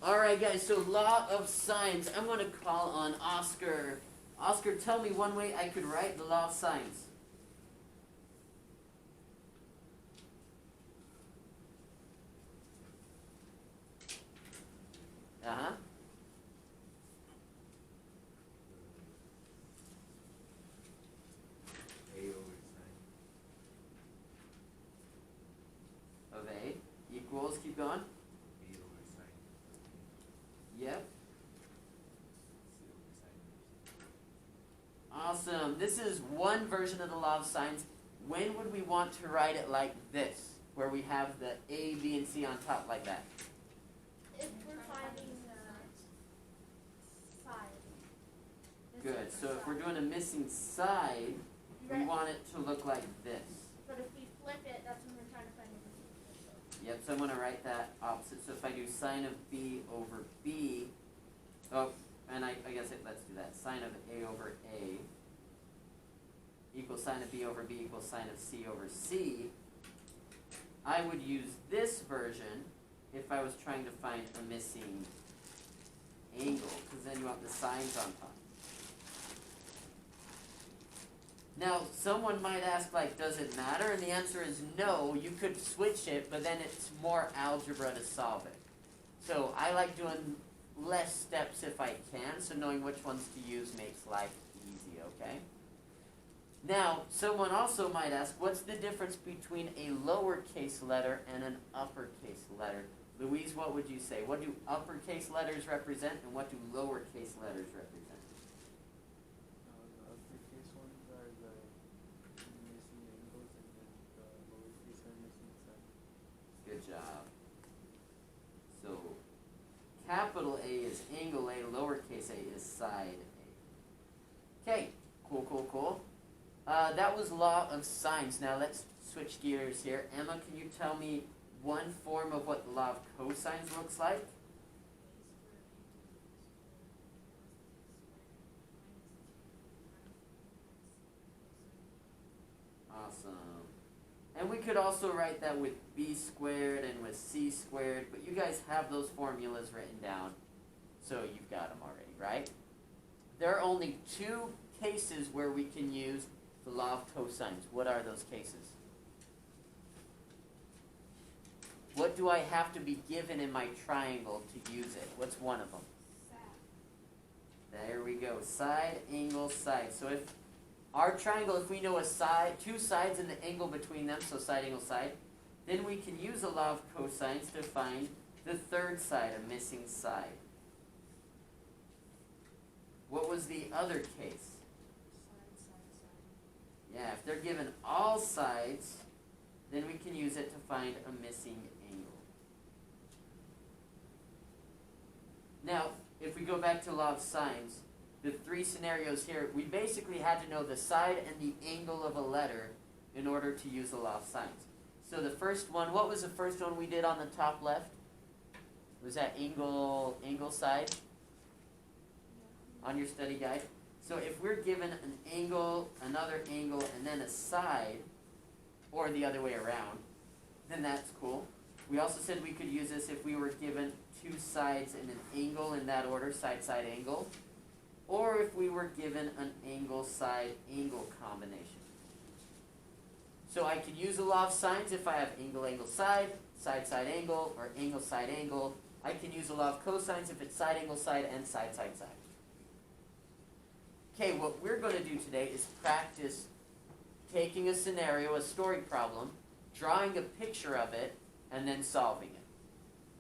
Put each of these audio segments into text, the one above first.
Alright guys, so law of sines. I'm going to call on Oscar. Oscar, tell me one way I could write the law of sines. Uh-huh. A over sine. Of A equals, keep going. B over sine. Yep. C over sine. Awesome. This is one version of the law of sines. When would we want to write it like this, where we have the A, B, and C on top like that? If we're finding side. Good. So if we're doing a missing side, we want it to look like this. But if we flip it, that's when we're trying to find a missing. Yep, so I'm going to write that opposite. So if I do sine of B over B, oh, and I guess let's do that. Sine of A over A equals sine of B over B equals sine of C over C. I would use this version if I was trying to find a missing angle, because then you want the sines on top. Now, someone might ask, like, does it matter? And the answer is no. You could switch it, but then it's more algebra to solve it. So I like doing less steps if I can, so knowing which ones to use makes life easy, okay? Now, someone also might ask, what's the difference between a lowercase letter and an uppercase letter? Louise, what would you say? What do uppercase letters represent, and what do lowercase letters represent? The uppercase ones are the missing angles, and then the lowercase are missing sides. Good job. So, capital A is angle A, lowercase a is side A. Okay, cool. That was law of sines. Now let's switch gears here. Emma, can you tell me one form of what the law of cosines looks like? Awesome. And we could also write that with b squared and with c squared, but you guys have those formulas written down, so you've got them already, right? There are only two cases where we can use the law of cosines. What are those cases? What do I have to be given in my triangle to use it? What's one of them? There we go. Side, angle, side. So if our triangle, if we know a side, two sides and the angle between them, so side, angle, side, then we can use the law of cosines to find the third side, a missing side. What was the other case? Yeah, if they're given all sides, then we can use it to find a missing angle. Now, if we go back to law of sines, the three scenarios here, we basically had to know the side and the angle of a letter in order to use the law of sines. So the first one, what was the first one we did on the top left? Was that angle side on your study guide? So if we're given an angle, another angle, and then a side, or the other way around, then that's cool. We also said we could use this if we were given two sides and an angle in that order, side, side, angle, or if we were given an angle, side, angle combination. So I could use the law of sines if I have angle, angle, side, side, side, angle, or angle, side, angle. I can use the law of cosines if it's side, angle, side, and side, side, side. Okay, what we're going to do today is practice taking a scenario, a story problem, drawing a picture of it, and then solving it.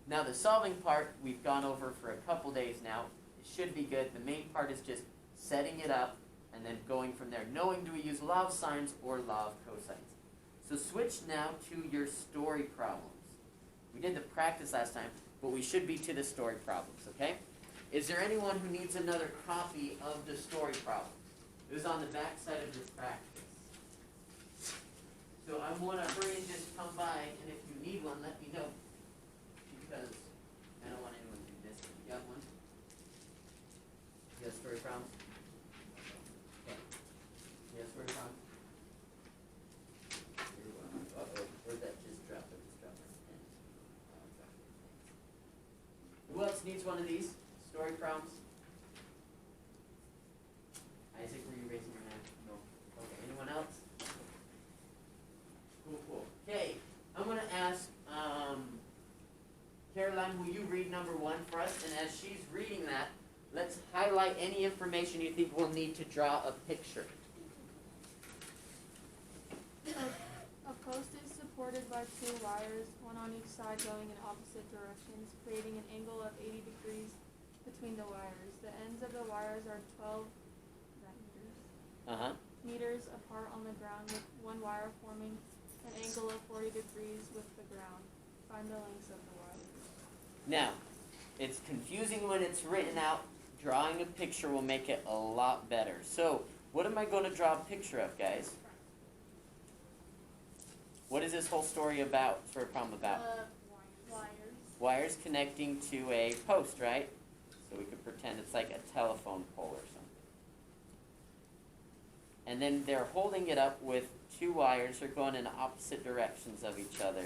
Now the solving part we've gone over for a couple days now. It should be good. The main part is just setting it up and then going from there, knowing do we use law of sines or law of cosines. So switch now to your story problems. We did the practice last time, but we should be to the story problems, okay? Is there anyone who needs another copy of the story problem? It was on the back side of your practice. So I want to hurry and just come by, and if you need one, let me know. Because I don't want anyone to do this. You got one? You got a story problem? Okay. You got a story problem? Uh-oh. Where'd that just drop? I just dropped my pen. Who else needs one of these story problems? Isaac, were you raising your hand? No. Okay, anyone else? Cool. Okay, I'm going to ask Caroline, will you read number 1 for us? And as she's reading that, let's highlight any information you think we'll need to draw a picture. A post is supported by 2 wires, one on each side going in opposite directions, creating an angle of 80 degrees between the wires. The ends of the wires are 12 meters apart on the ground, with one wire forming an angle of 40 degrees with the ground. Find the lengths of the wires. Now, it's confusing when it's written out. Drawing a picture will make it a lot better. So, what am I going to draw a picture of, guys? What is this whole story about? Story problem about? Wires. Wires connecting to a post, right? So we could pretend it's like a telephone pole or something. And then they're holding it up with 2 wires. They're going in opposite directions of each other.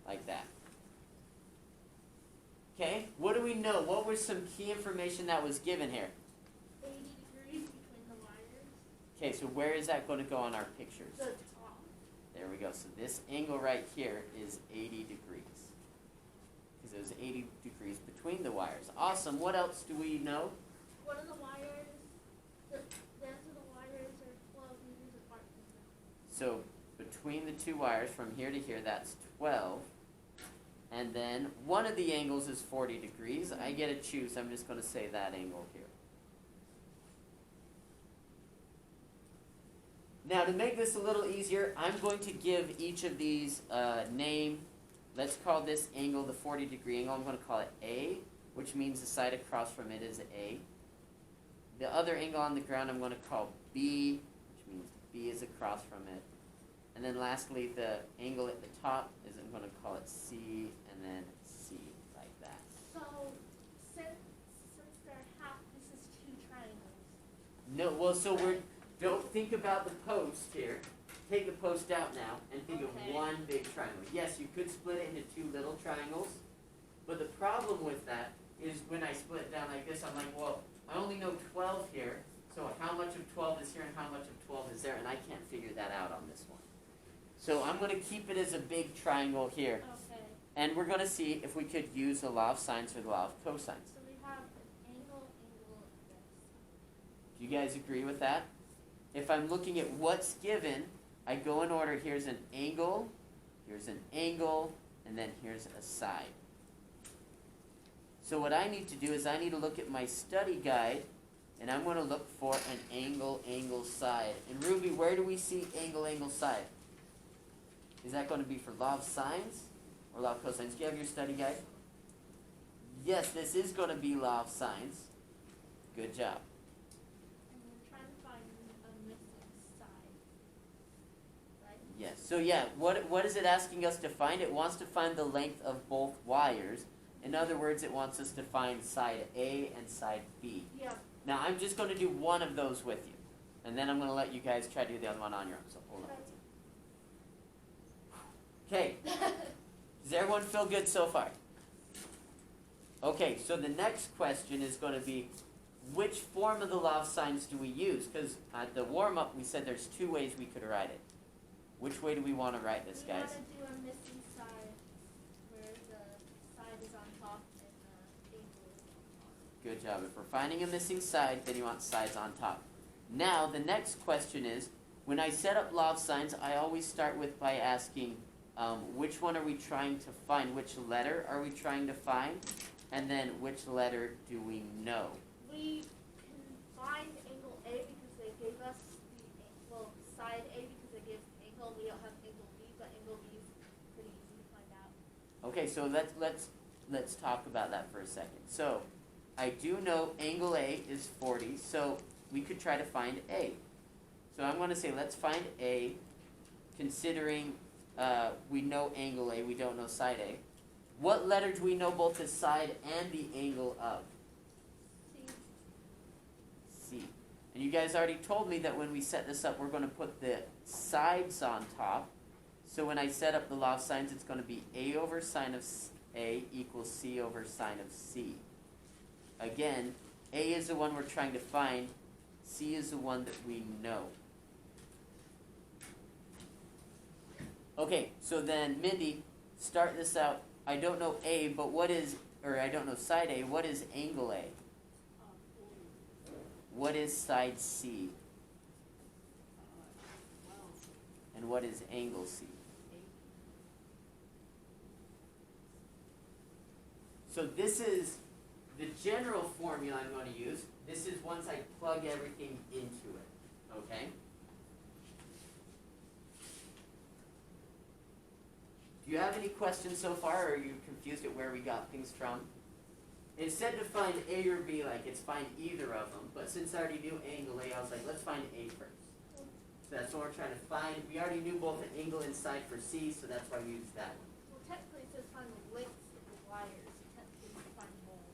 Like that. Okay, what do we know? What was some key information that was given here? 80 degrees between the wires. Okay, so where is that going to go on our pictures? The top. There we go. So this angle right here is 80 degrees. Because there's 80 degrees between the wires. Awesome. What else do we know? One of the wires, the ends of the wires are 12 meters apart from them. So between the 2 wires from here to here, that's 12. And then one of the angles is 40 degrees. I get to choose. I'm just going to say that angle here. Now, to make this a little easier, I'm going to give each of these a name. Let's call this angle the 40-degree angle. I'm going to call it A, which means the side across from it is A. The other angle on the ground I'm going to call B, which means B is across from it. And then lastly, the angle at the top is, I'm going to call it C, and then C, like that. So, since they're half, this is 2 triangles. No, well, so don't think about the post here. Take the post out now, and think Okay. of one big triangle. Yes, you could split it into 2 little triangles, but the problem with that is when I split it down like this, I'm like, well, I only know 12 here, so how much of 12 is here and how much of 12 is there, and I can't figure that out on this one. So I'm going to keep it as a big triangle here. Okay. And we're going to see if we could use the law of sines or the law of cosines. So we have an angle, and this. Do you guys agree with that? If I'm looking at what's given, I go in order. Here's an angle, and then here's a side. So what I need to do is I need to look at my study guide, and I'm going to look for an angle, side. And Ruby, where do we see angle, side? Is that going to be for law of sines or law of cosines? Do you have your study guide? Yes, this is going to be law of sines. Good job. And we're trying to find a missing side. Right? Yes. So yeah, what is it asking us to find? It wants to find the length of both wires. In other words, it wants us to find side A and side B. Yeah. Now I'm just going to do one of those with you. And then I'm going to let you guys try to do the other one on your own. So hold on. Okay. Does everyone feel good so far? Okay, so the next question is going to be, which form of the law of sines do we use? Because at the warm-up we said there's 2 ways we could write it. Which way do we want to write this, We guys? want to do a missing side where the side is on top and the angle is on top. Good job. If we're finding a missing side, then you want sides on top. Now, the next question is, when I set up law of sines, I always start with by asking, which one are we trying to find? Which letter are we trying to find? And then, which letter do we know? We can find angle A because they gave us side A because they gave angle. We don't have angle B, but angle B is pretty easy to find out. Okay, so let's talk about that for a second. So, I do know angle A is 40, so we could try to find A. So I'm going to say let's find A, considering we know angle A, we don't know side A. What letter do we know both the side and the angle of? See, C. And you guys already told me that when we set this up, we're going to put the sides on top. So when I set up the law of sines, it's going to be A over sine of A equals C over sine of C. Again, A is the one we're trying to find. C is the one that we know. Okay, so then Mindy, start this out. I don't know A, but I don't know side A. What is angle A? What is side C? And what is angle C? So this is the general formula I'm going to use. This is once I plug everything into it, okay? Do you have any questions so far, or are you confused at where we got things from? It said to find A or B, like it's find either of them, but since I already knew angle A, I was like, let's find A first. So that's what we're trying to find. We already knew both an angle and side for C, so that's why we used that one. Well, technically it says find the lengths of the wires. Technically we find both.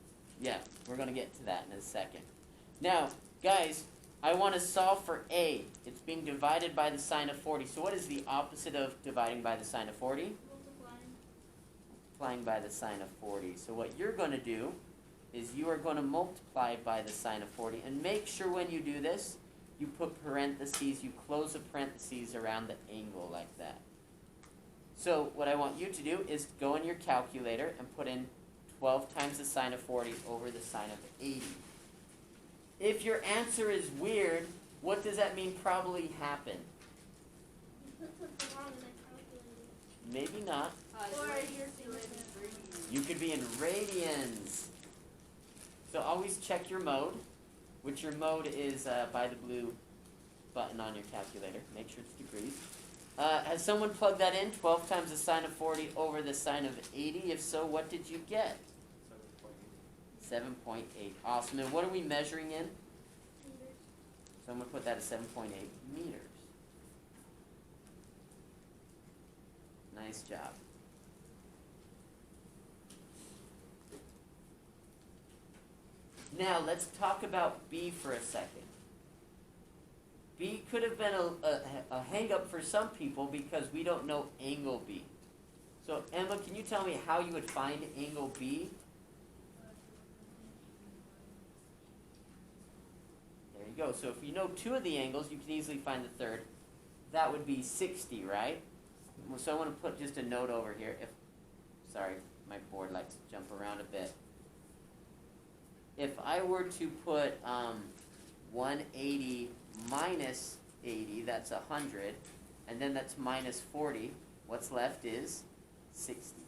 Yeah, we're going to get to that in a second. Now, guys, I want to solve for A. It's being divided by the sine of 40. So what is the opposite of dividing by the sine of 40? Multiplying by the sine of 40. So what you're going to do is you are going to multiply by the sine of 40. And make sure when you do this, you put parentheses, you close the parentheses around the angle like that. So what I want you to do is go in your calculator and put in 12 times the sine of 40 over the sine of 80. If your answer is weird, what does that mean probably happened? You put something wrong in that calculator. Maybe not. Or you're doing You could be in radians. So always check your mode, which your mode is by the blue button on your calculator. Make sure it's degrees. Has someone plugged that in? 12 times the sine of 40 over the sine of 80? If so, what did you get? 7.8. Awesome. And what are we measuring in? So I'm going to put that at 7.8 meters. Nice job. Now, let's talk about B for a second. B could have been a hang-up for some people because we don't know angle B. So, Emma, can you tell me how you would find angle B? There you go. So if you know two of the angles, you can easily find the third. That would be 60, right? So I want to put just a note over here. Sorry, my board likes to jump around a bit. If I were to put 180 minus 80, that's 100, and then that's minus 40, what's left is 60.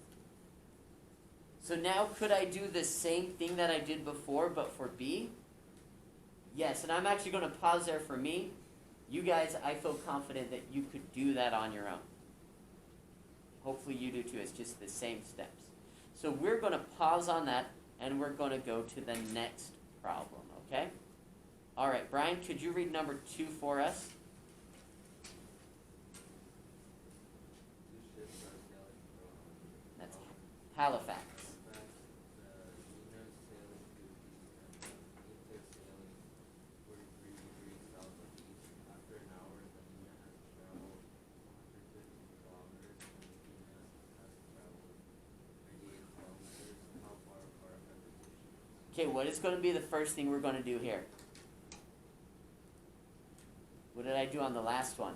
So now could I do the same thing that I did before, but for B? Yes, and I'm actually going to pause there for me. You guys, I feel confident that you could do that on your own. Hopefully you do too. It's just the same steps. So we're going to pause on that, and we're going to go to the next problem, okay? All right, Brian, could you read number 2 for us? That's Halifax. Okay, what is going to be the first thing we're going to do here? What did I do on the last one?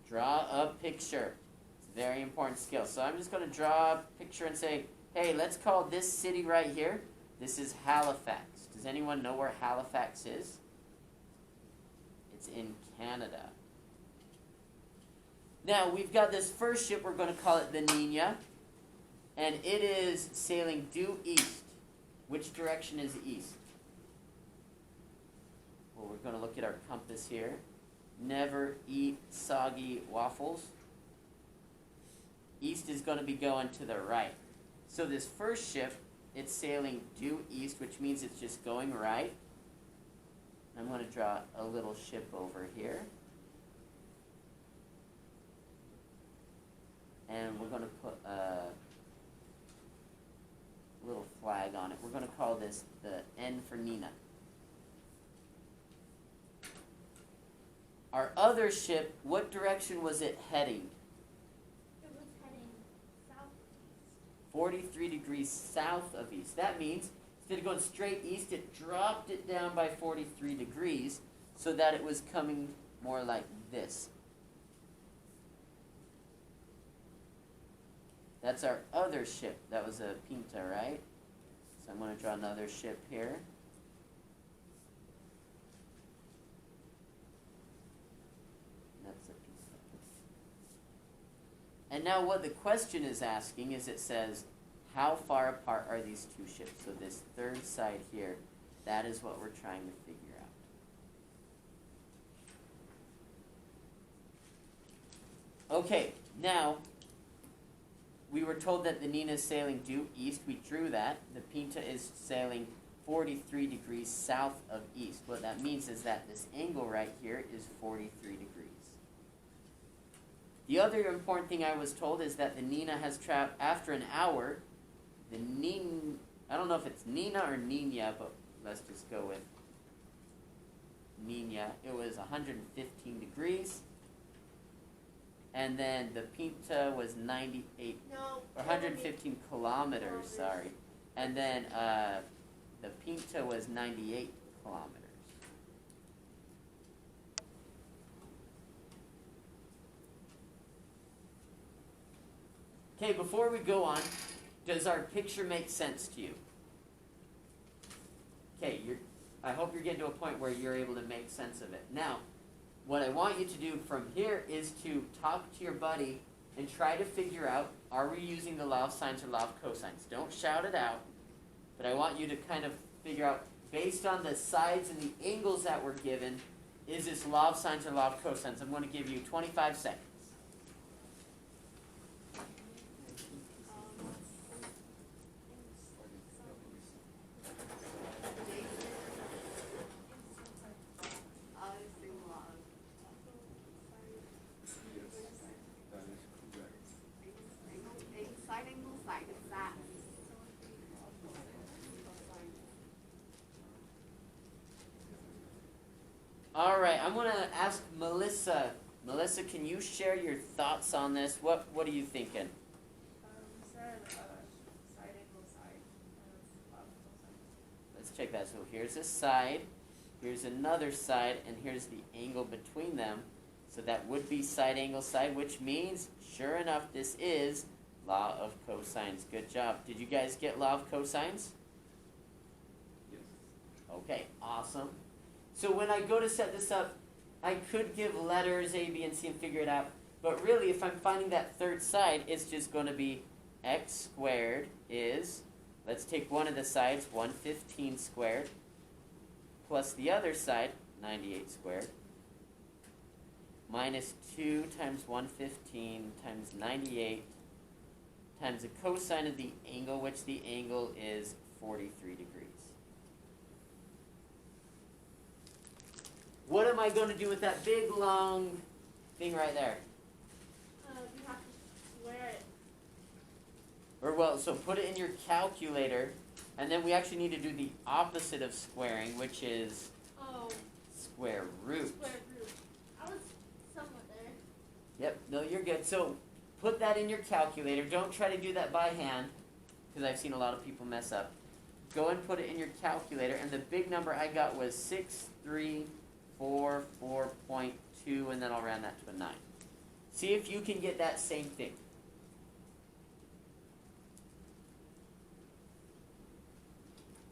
Draw a picture. It's a very important skill. So I'm just going to draw a picture and say, hey, let's call this city right here. This is Halifax. Does anyone know where Halifax is? It's in Canada. Now, we've got this first ship. We're going to call it the Nina. And it is sailing due east. Which direction is east? Well, we're going to look at our compass here. Never eat soggy waffles. East is going to be going to the right. So this first ship, it's sailing due east, which means it's just going right. I'm going to draw a little ship over here. And we're going to put a little flag on it. We're going to call this the N for Nina. Our other ship, what direction was it heading? It was heading southeast. 43 degrees south of east. That means instead of going straight east, it dropped it down by 43 degrees so that it was coming more like this. That's our other ship. That was a Pinta, right? So I'm going to draw another ship here. That's a Pinta. And now what the question is asking is it says, how far apart are these two ships? So this third side here, that is what we're trying to figure out. Okay, now, we were told that the Nina is sailing due east. We drew that. The Pinta is sailing 43 degrees south of east. What that means is that this angle right here is 43 degrees. The other important thing I was told is that the Nina has traveled, after an hour, the I don't know if it's Nina or Nina, but let's just go with Nina. It was 115 degrees. And then the Pinta was 98, No. or 115 kilometers, sorry. And then the Pinta was 98 kilometers. Okay, before we go on, does our picture make sense to you? Okay, I hope you're getting to a point where you're able to make sense of it. Now, what I want you to do from here is to talk to your buddy and try to figure out, are we using the law of sines or law of cosines? Don't shout it out, but I want you to kind of figure out, based on the sides and the angles that were given, is this law of sines or law of cosines? I'm going to give you 25 seconds. All right, I'm going to ask Melissa. Melissa, can you share your thoughts on this? What are you thinking? Side angle side. Let's check that. So here's a side, here's another side, and here's the angle between them. So that would be side angle side, which means, sure enough, this is law of cosines. Good job. Did you guys get law of cosines? Yes. Okay, awesome. So when I go to set this up, I could give letters A, B, and C and figure it out. But really, if I'm finding that third side, it's just going to be x squared is, let's take one of the sides, 115 squared, plus the other side, 98 squared, minus 2 times 115 times 98 times the cosine of the angle, which the angle is 43 degrees. What am I going to do with that big, long thing right there? You have to square it. Or, well, so put it in your calculator, and then we actually need to do the opposite of squaring, which is Oh, square root. square root. I was somewhat there. Yep, no, you're good. So put that in your calculator. Don't try to do that by hand, because I've seen a lot of people mess up. Go and put it in your calculator, and the big number I got was 6344.2, and then I'll round that to a 9. See if you can get that same thing.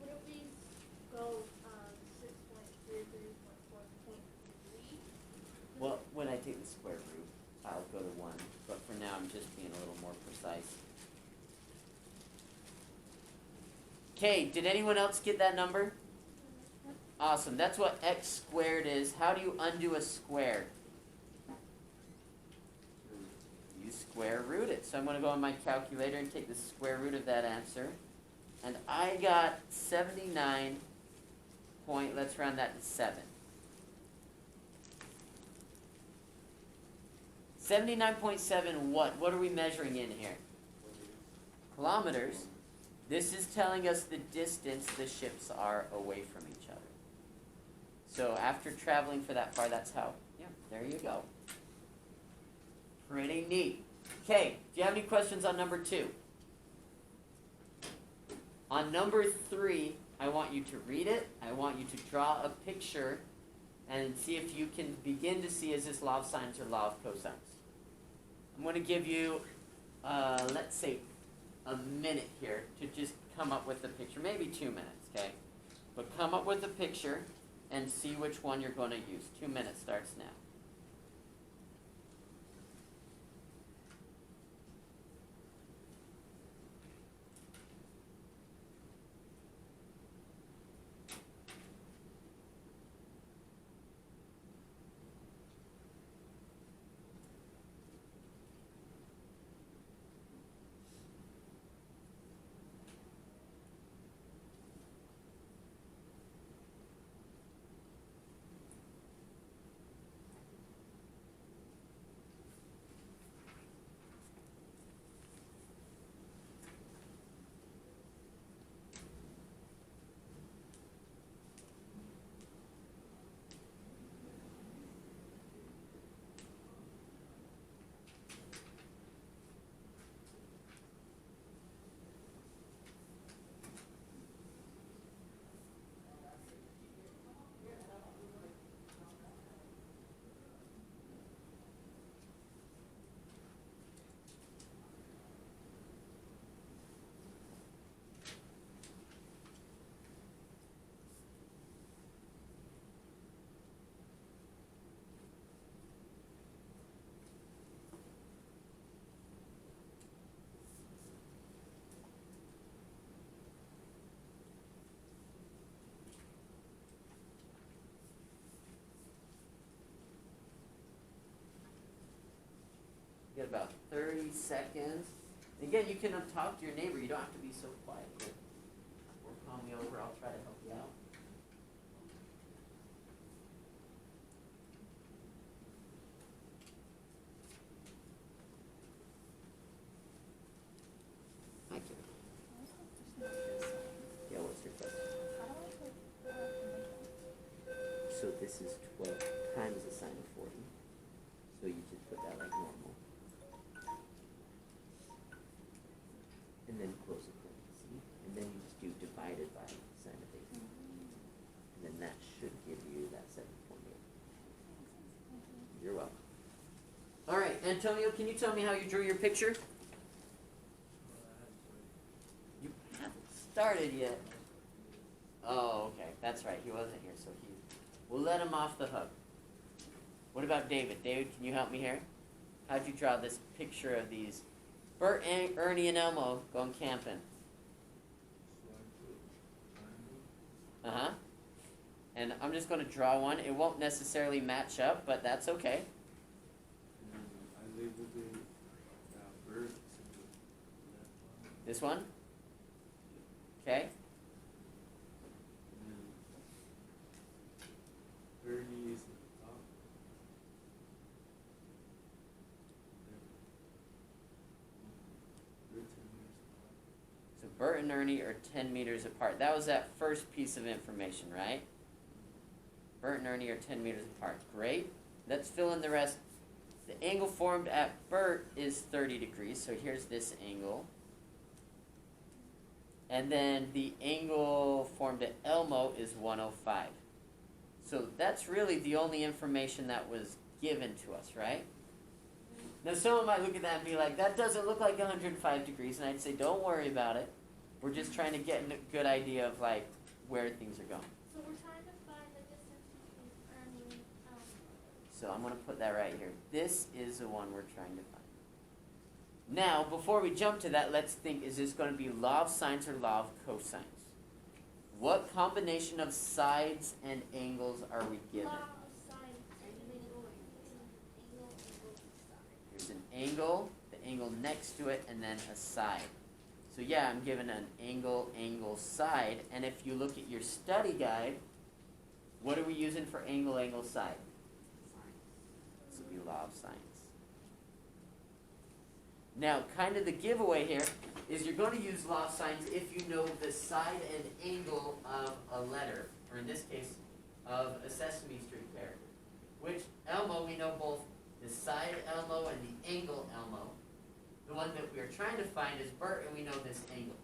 Would it be go 6.33.4.3? Well, when I take the square root, I'll go to 1. But for now, I'm just being a little more precise. Okay, did anyone else get that number? Awesome. That's what x squared is. How do you undo a square? You square root it. So I'm going to go on my calculator and take the square root of that answer. And I got 79 point, let's round that to 7. 79.7 what? What are we measuring in here? Kilometers. This is telling us the distance the ships are away from each other. So after traveling for that far, that's how, yeah, there you go. Pretty neat. Okay, do you have any questions on number 2? On number 3, I want you to read it. I want you to draw a picture and see if you can begin to see, is this law of sines or law of cosines? I'm going to give you, let's say, a minute here to just come up with a picture. Maybe 2 minutes, okay? But come up with a picture and see which one you're going to use. 2 minutes starts now. You get about 30 seconds. Again, you can talk to your neighbor. You don't have to be so quiet. Or call me over. I'll try to help you out. Thank you. Yeah, what's your question? So this is 12 times the sine of 40. So you just put that like normal. And then close a parenthesis. And then you just do divided by sine of 80. And then that should give you that 7.8. You're welcome. All right, Antonio, can you tell me how you drew your picture? You haven't started yet. Oh, okay. That's right. He wasn't here, so we'll let him off the hook. What about David? David, can you help me here? How'd you draw this picture of these Bert, Ernie, and Elmo going camping? Uh-huh. And I'm just going to draw one. It won't necessarily match up, but that's okay. I labeled it bird. This one? Okay. Bernie is at the top. So Bert and Ernie are 10 meters apart. That was that first piece of information, right? Bert and Ernie are 10 meters apart. Great. Let's fill in the rest. The angle formed at Bert is 30 degrees, so here's this angle. And then the angle formed at Elmo is 105. So that's really the only information that was given to us, right? Now someone might look at that and be like, that doesn't look like 105 degrees, and I'd say, don't worry about it. We're just trying to get a good idea of like where things are going. So we're trying to find the distance between Ernie and Elmo. So I'm going to put that right here. This is the one we're trying to find. Now, before we jump to that, let's think, is this going to be law of sines or law of cosines? What combination of sides and angles are we given? Law of sine, angle, side. Here's an angle, the angle next to it, and then a side. So yeah, I'm given an angle, angle, side. And if you look at your study guide, what are we using for angle, angle, side? This will be law of sines. Now, kind of the giveaway here is you're going to use law of sines if you know the side and angle of a letter, or in this case, of a Sesame Street character. Which Elmo, we know both the side Elmo and the angle Elmo. The one that we are trying to find is Bert, and we know this angle.